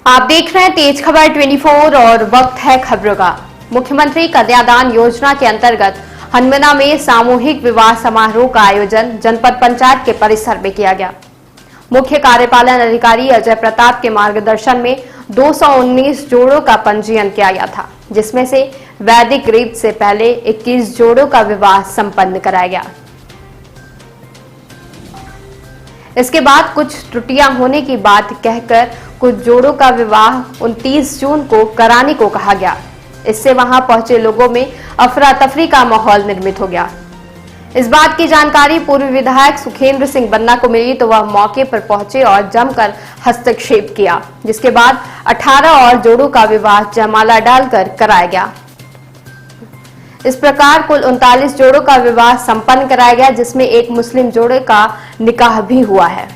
आप देख रहे हैं तेज खबर 24 और वक्त है खबरों का। मुख्यमंत्री कन्यादान योजना के अंतर्गत हनुमाना में सामूहिक विवाह समारोह का आयोजन जनपद पंचायत के परिसर में किया गया। मुख्य कार्यपालन अधिकारी अजय प्रताप के मार्गदर्शन में 219 जोड़ों का पंजीयन किया गया था, जिसमें से वैदिक रीत से पहले 21 जोड़ों का विवाह संपन्न कराया गया। इसके बाद कुछ त्रुटियां होने की बात कहकर कुछ जोड़ों का विवाह 29 जून को कराने को कहा गया। इससे वहां पहुंचे लोगों में अफरा तफरी का माहौल निर्मित हो गया। इस बात की जानकारी पूर्व विधायक सुखेंद्र सिंह बन्ना को मिली तो वह मौके पर पहुंचे और जमकर हस्तक्षेप किया, जिसके बाद 18 और जोड़ों का विवाह जयमाला डालकर कराया गया। इस प्रकार कुल 39 जोड़ों का विवाह संपन्न कराया गया, जिसमें एक मुस्लिम जोड़े का निकाह भी हुआ है।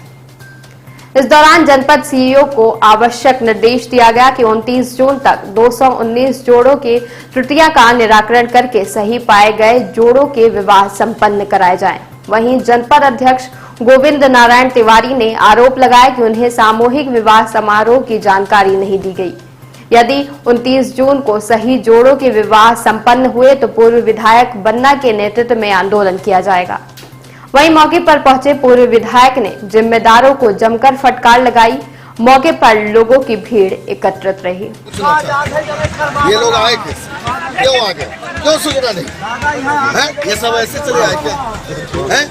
इस दौरान जनपद सीईओ को आवश्यक निर्देश दिया गया कि 29 जून तक 219 जोड़ों की त्रुटियां का निराकरण करके सही पाए गए जोड़ों के विवाह संपन्न कराए जाएं। वहीं जनपद अध्यक्ष गोविंद नारायण तिवारी ने आरोप लगाया कि उन्हें सामूहिक विवाह समारोह की जानकारी नहीं दी गई। यदि 29 जून को सही जोड़ों के विवाह संपन्न हुए तो पूर्व विधायक बन्ना के नेतृत्व में आंदोलन किया जाएगा। वहीं मौके पर पहुंचे पूर्व विधायक ने जिम्मेदारों को जमकर फटकार लगाई। मौके पर लोगों की भीड़ एकत्रित रही। ये लोग आए क्यों आ गए? क्यों सूचना नहीं है? ये सब ऐसे चले आए क्या है?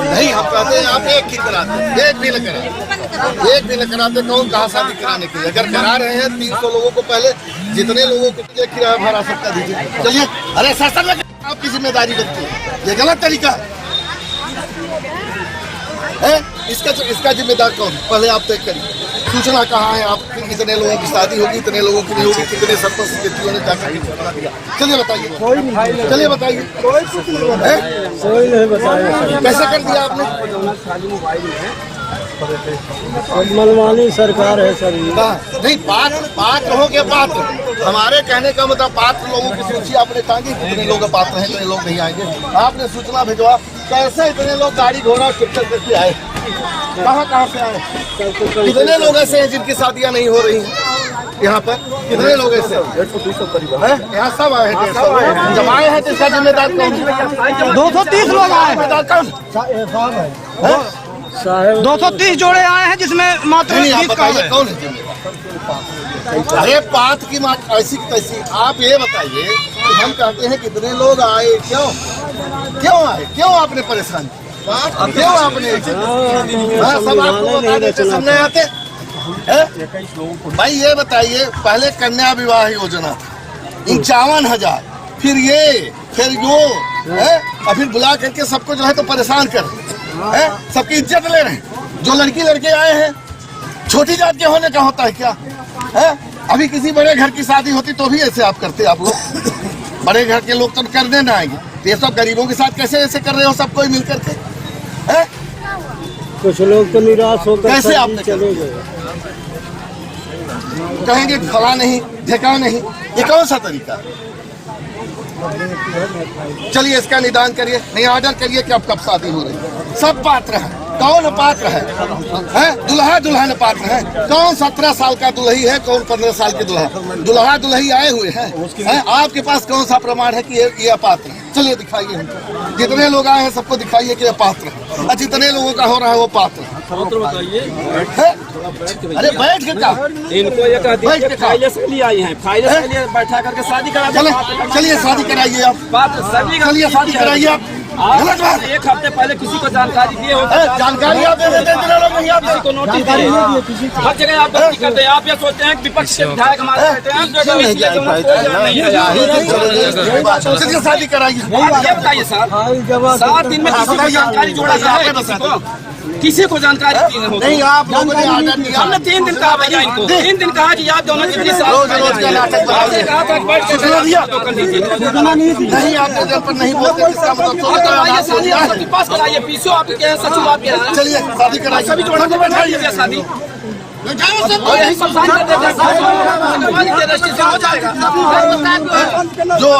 नहीं, हम कहते हैं आप एक ही कराते, एक भी न कराते। कौन कहा शादी कराने के लिए? अगर करा रहे हैं 300 लोगों को, पहले जितने लोगों को किराया भाड़ा सबका दीजिए। चलिए, अरे शासन में आपकी जिम्मेदारी बनती है, ये गलत तरीका है। इसका जिम्मेदार कौन? पहले आप तय करिए। सूचना कहाँ है? आप कितने लोगों की शादी होगी, इतने लोगों की नहीं होगी, कितने सरपंच समितियों ने जाकर चलिए बताइए। चलिए बताइए। कोई नहीं बताया। कैसे कर दिया आपने? मनमानी सरकार है सर। नहीं, पात्र हो गया। पात्र हमारे कहने का मतलब पात्र लोगों की सूची आपने टांगी, कितने लोग पात्र हैं, कितने लोग नहीं आएंगे। आपने सूचना भिजवा, कैसे इतने लोग गाड़ी घोड़ा टिकट करके आए? कहाँ से आए? कितने लोग ऐसे हैं जिनकी शादियां नहीं हो रही हैं यहाँ पर? कितने लोग ऐसे हैं? यहाँ सब आए हैं। जब आए हैं तो इसका जिम्मेदार कौन? 230 लोग आए हैं। 230 जोड़े आए हैं, जिसमें मात्र कौन है? अरे बात की बात ऐसी कैसी? आप ये बताइए कि हम कहते हैं कितने लोग आए, क्यों आए? क्यों आपने परेशान? क्यों आपने सब आपको बता देते, सामने आते? भाई ये बताइए, पहले कन्या विवाह योजना 51,000, फिर ये, फिर वो है, और फिर बुला करके सबको जो है तो परेशान कर है, सबकी इज्जत ले रहे हैं। जो लड़के आए हैं छोटी जात के होने का होता है क्या है? अभी किसी बड़े घर की शादी होती तो भी ऐसे आप करते? आप लोग बड़े घर के लोग तो करने ना आएंगे, ये सब गरीबों के साथ कैसे ऐसे कर रहे हो सब कोई मिल करके है? कुछ लोग तो निराश होकर कैसे आप चले गए, कहेंगे फला नहीं ढेका नहीं। ये कौन सा तरीका? चलिए इसका निदान करिए, नहीं ऑर्डर करिए कि अब कब शादी हो रही है। सब पात्र हैं। कौन पात्र है? दुल्हा दुल्हन पात्र है। कौन 17 साल का दुल्ही है, कौन 15 साल के दुल्हा दुल्ही आए हुए हैं? आपके पास कौन सा प्रमाण है कि ये अपात्र है? चलिए दिखाइए, जितने लोग आए हैं सबको दिखाइए कि ये पात्र है, और जितने लोगों का हो रहा है वो पात्र है। अरे बैठ के का इनको ये कहती है फाइल से लिए आई हैं, फाइल से लिए बैठा करके शादी करा दे। चलिए शादी कराइए आप, चलिए शादी कराइए आप। गलत बात। एक हफ्ते पहले किसी को जानकारी दिए हो? जानकारी आप दे देते हैं, लोग नहीं आप किसी को नोटिस दिए? हर जगह आप गलती करते हैं। आप ये सोचते हैं कि विपक्ष के विधायक हमारे रहते हैं, चलिए शादी कराइए। ये बताइए सर, 7 दिन में किसी को जानकारी जोड़ा जाए? किसी को जानकारी नहीं? आप लोगों ने ऑर्डर दिया। हमने 3 दिन कहा भैया इनको, 3 दिन कहा कि आप दोनों नहीं, आपने जब पर नहीं बोलते इसका मतलब आपके पास कराइए। पीसीओ आपके सचिव आपके। चलिए शादी कराइए। सभी जोड़ों को बैठाइए शादी। और यही सब साइन कर देते हैं, रजिस्ट्रेशन हो जाएगा। जो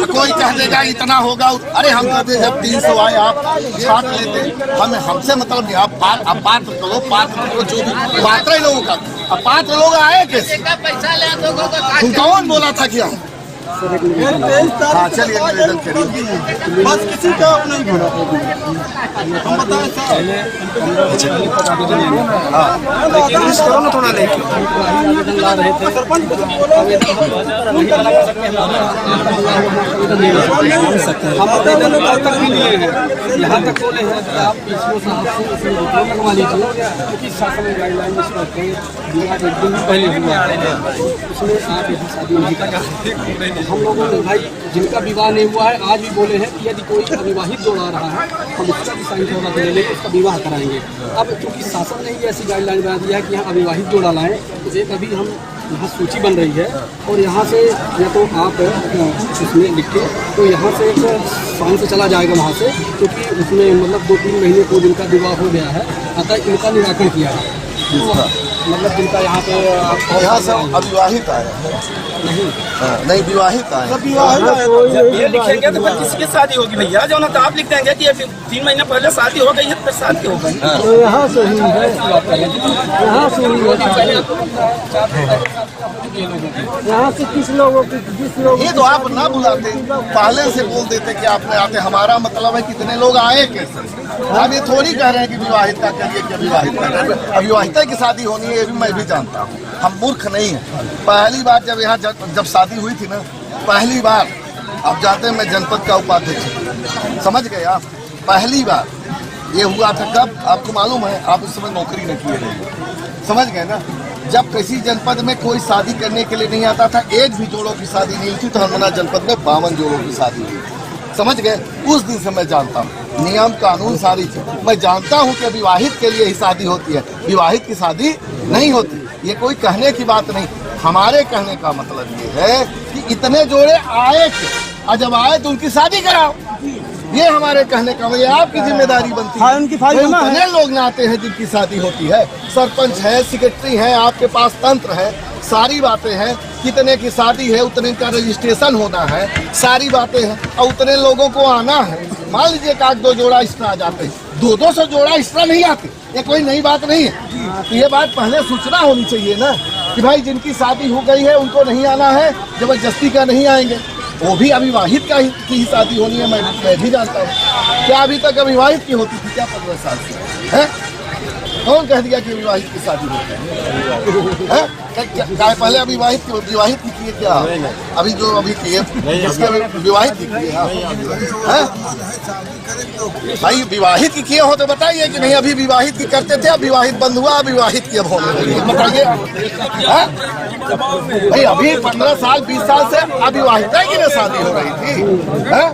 कोई कह देगा इतना होगा, अरे हम कहते जब 300 आए आप छाट लेते, हमें हमसे मतलब नहीं। आप पात्र करो जो भी पात्र ही लोगों का, अब पात्र लोग आए कैसे? तुम कौन बोला था क्या? हाँ चलिए निवेदन करिए, बस किसी का नहीं भरा हम बताएं करो ना थोड़ा लेके हम आवेदन आज तक भी लिए हैं, यहाँ तक बोले हैं कि आप इसको साहब से लगवा लीजिए, क्योंकि शासन गाइडलाइन में विवाह एक दिन पहले हुआ उसमें आप यदि शादी नहीं कर, हम लोगों ने भाई जिनका विवाह नहीं हुआ है आज भी बोले हैं कि यदि कोई अविवाहित जोड़ा रहा है हम उसका भी साइन करवा के ले लेंगे, उसका विवाह कराएंगे। अब क्योंकि शासन ने ही ऐसी गाइडलाइन बना दिया है कि यहाँ अविवाहित जोड़ा लाएं, तो एक अभी हम यहाँ सूची बन रही है और यहाँ से या तो आप उसमें लिख के तो यहाँ से एक साइन से चला जाएगा वहाँ से, क्योंकि उसमें मतलब 2-3 महीने को जिनका विवाह हो गया है, अतः इनका निराकरण किया है। मतलब जिनका यहाँ पे यहाँ से अविवाहित आए नहीं विवाहित आए, ये लिखेंगे तो फिर किसी की शादी होगी भैया, जो ना तो आप लिख देंगे कि 3 महीने पहले शादी हो गई है फिर शादी हो गई। तो यहाँ से ही है, यहाँ से ही यहाँ से किस लोगों की जिस लोग ये तो आप ना बुलाते, पहले से बोल देते कि आपने आते, हमारा मतलब है कितने लोग आए कैसे। आप ये थोड़ी कह रहे हैं कि विवाहित का करिए कि अविवाहित का करिए, अविवाहिता की शादी होनी है ये भी मैं भी जानता हूँ, हम मूर्ख नहीं हैं। पहली बार जब यहाँ जब शादी हुई थी ना, पहली बार आप जानते हैं मैं जनपद का उपाध्यक्ष, समझ गए आप, पहली बार ये हुआ था कब आपको मालूम है? आप उस समय नौकरी न किए रहे, समझ गए ना। जब किसी जनपद में कोई शादी करने के लिए नहीं आता था, एक भी जोड़ों की शादी नहीं थी, तो हरमना जनपद में 52 जोड़ों की शादी हुई, समझ गए। उस दिन से मैं जानता हूँ नियम कानून सारी चीज मैं जानता हूँ कि विवाहित के लिए ही शादी होती है, विवाहित की शादी नहीं होती। ये कोई कहने की बात नहीं, हमारे कहने का मतलब ये है कि इतने जोड़े आए थे और जब आए तो उनकी शादी कराओ, ये हमारे कहने का, ये आपकी जिम्मेदारी बनती है। उनकी फाइल जमा है। इतने लोग ना आते हैं जिनकी शादी होती है, सरपंच है, सेक्रेटरी है, आपके पास तंत्र है, सारी बातें हैं, कितने की शादी है उतने का रजिस्ट्रेशन होना है, सारी बातें हैं और उतने लोगों को आना है। मान लीजिए एक 2 जोड़ा एक्स्ट्रा आ जाते, 200 जोड़ा एक्स्ट्रा नहीं आते, ये कोई नई बात नहीं है। तो ये बात पहले सूचना होनी चाहिए ना कि भाई जिनकी शादी हो गई है उनको नहीं आना है, जबरदस्ती का नहीं आएंगे। वो भी अविवाहित का की ही शादी होनी है, मैं भी जानता हूँ। क्या अभी तक अविवाहित की होती थी क्या 15 साल से है? कौन कह दिया कि विवाहित की शादी होती है? क्या पहले विवाहित की किए क्या? अभी जो अभी किए उसके विवाहित की किए हैं? भाई विवाहित की किए हो तो बताइए कि नहीं अभी विवाहित की करते थे, अब विवाहित बंद हुआ, अविवाहित की अब होने लगी, बताइए। भाई अभी 15 साल 20 साल से अविवाहिता की ना शादी हो रही थी है?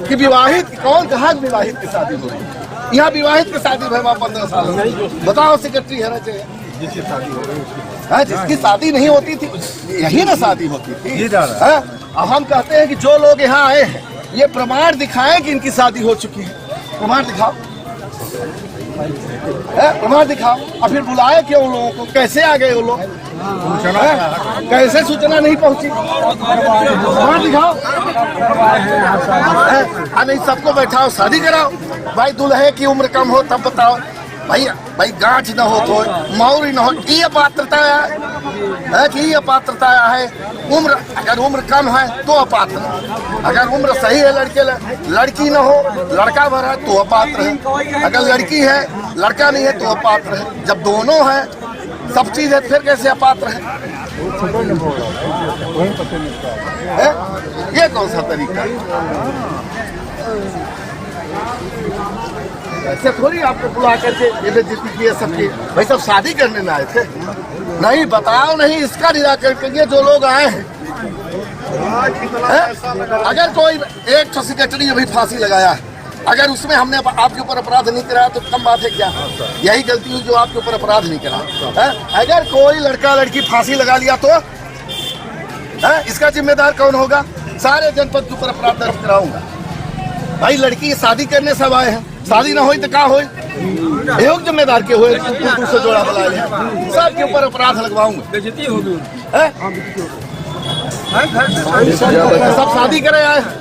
कि विवाहित कौन कहा विवाहित की शादी हो रही? यहाँ विवाहित की शादी भाई 15 साल बताओ, सेक्रेटरी है जिसकी शादी हो रही, जिसकी शादी नहीं होती थी यही ना शादी होती थी। अब हम कहते हैं कि जो लोग यहाँ आए हैं ये प्रमाण दिखाएं कि इनकी शादी हो चुकी है, प्रमाण दिखाओ, प्रमाण दिखाओ। और फिर बुलाए क्यों उन लोगों को? कैसे आ गए वो लोग? कैसे सूचना नहीं पहुंची? प्रमाण दिखाओ। नहीं सबको बैठाओ, शादी कराओ। भाई दुल्हे की उम्र कम हो तब बताओ, भाई गांठ न हो तो मौरी न हो, ये पात्रता है कि ये पात्रता है। उम्र अगर उम्र कम है तो अपात्र, अगर उम्र सही है लड़की न हो, लड़का भर है तो अपात्र है, अगर लड़की है लड़का नहीं है तो अपात्र है। जब दोनों है सब चीज है फिर कैसे अपात्र है? ये कौन सा तरीका है? ऐसे थोड़ी आपको बुला करके ये बेइज्जती की है सबकी। भाई सब शादी करने में आए थे, नहीं बताओ, नहीं इसका निराकरण करिए जो लोग आए हैं। अगर कोई एक तो सेक्रेटरी अभी फांसी लगाया है, अगर उसमें हमने आपके ऊपर अपराध नहीं कराया तो कम बात है क्या? यही गलती हुई जो आपके ऊपर अपराध नहीं करा। अगर कोई लड़का लड़की फांसी लगा लिया तो इसका जिम्मेदार कौन होगा? सारे जनपद के ऊपर अपराध दर्ज कराऊंगा। भाई लड़की शादी करने सब आए हैं, शादी ना होई तो क्या होई? योग जिम्मेदार के हुए दूसरे जोड़ा बुलाए हैं, सबके ऊपर अपराध लगवाऊंगा। बेइज्जती होगी। हैं? सब शादी करे आए हैं।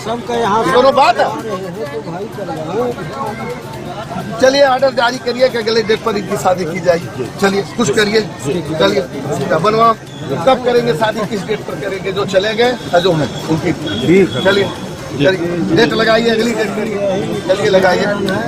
सबका यहाँ दोनों बात है। चलिए ऑर्डर जारी करिए कि अगले डेट पर इनकी शादी की जाएगी। चलिए कुछ करिए, चलिए बनवाओ, कब करेंगे शादी, किस डेट पर करेंगे, जो चले गए जो है उनकी। चलिए डेट लगाइए, अगली डेट करिए, चलिए लगाइए।